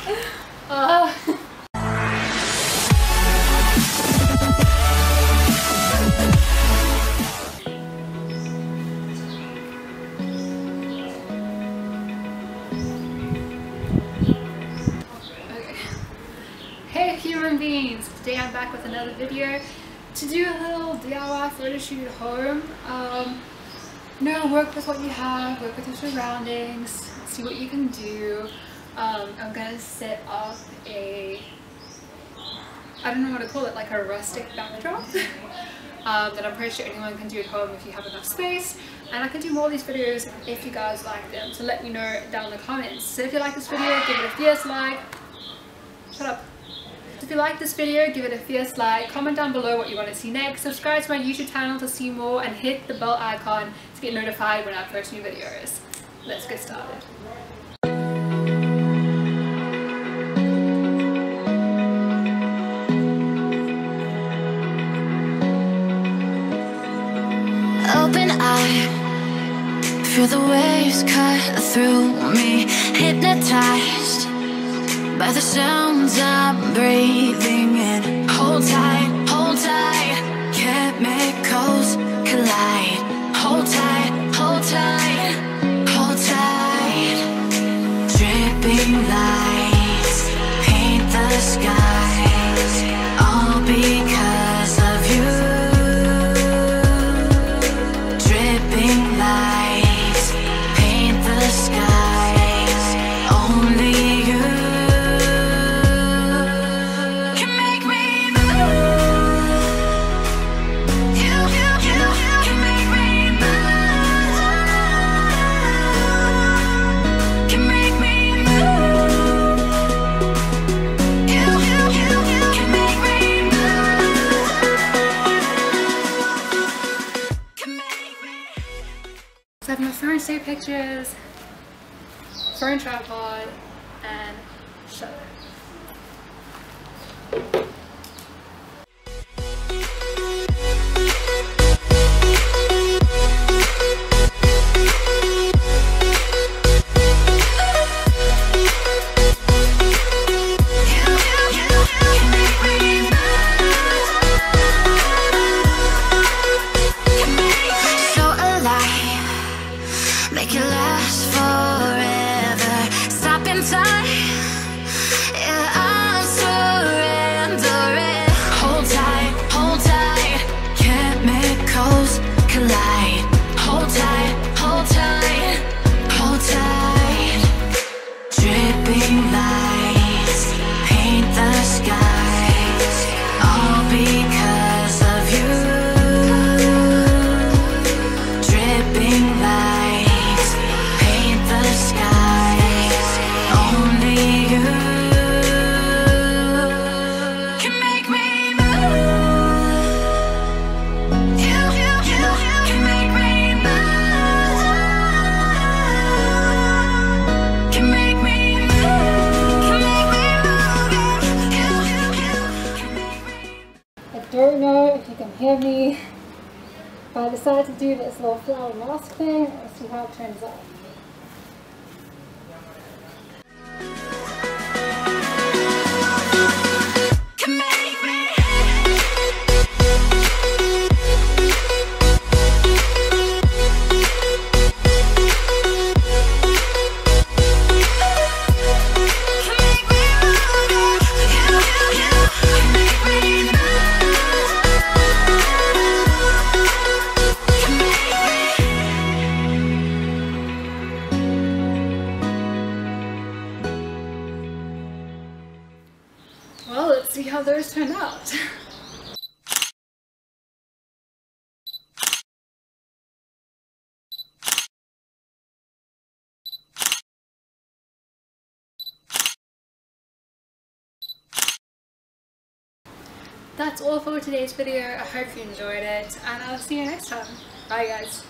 Hey human beings! Today I'm back with another video to do a little DIY photo shoot at home. Work with what you have, work with your surroundings, see what you can do. I'm gonna set up I don't know what to call it, like a rustic backdrop that I'm pretty sure anyone can do at home if you have enough space. And I can do more of these videos if you guys like them, so let me know down in the comments. So if you like this video, give it a fierce like. Shut up. If you like this video, give it a fierce like, comment down below what you want to see next, subscribe to my YouTube channel to see more, and hit the bell icon to get notified when I post new videos. Let's get started. Open eye, feel the waves cut through me, hypnotized by the sounds I'm breathing in. Hold tight, chemicals collide. Hold tight, hold tight, hold tight. Dripping lights paint the skies, all because of you. Dripping lights paint the skies, only you. So I have my phone to take pictures, phone tripod, and shutter. Make it last forever. Stop in time. Yeah, I'm surrendering. Hold tight, chemicals collide. Hold tight, hold tight, hold tight. Dripping lights paint the skies, all because of you. Dripping lights paint the skies, only you can make me move. You can make me move. Can make me move. Can make me move. You can make me. I don't know if you can hear me, but I decided to do this little flower mask thing. Let's see how it turns out. Can make me. Well, let's see how those turn out. That's all for today's video. I hope you enjoyed it, and I'll see you next time. Bye guys.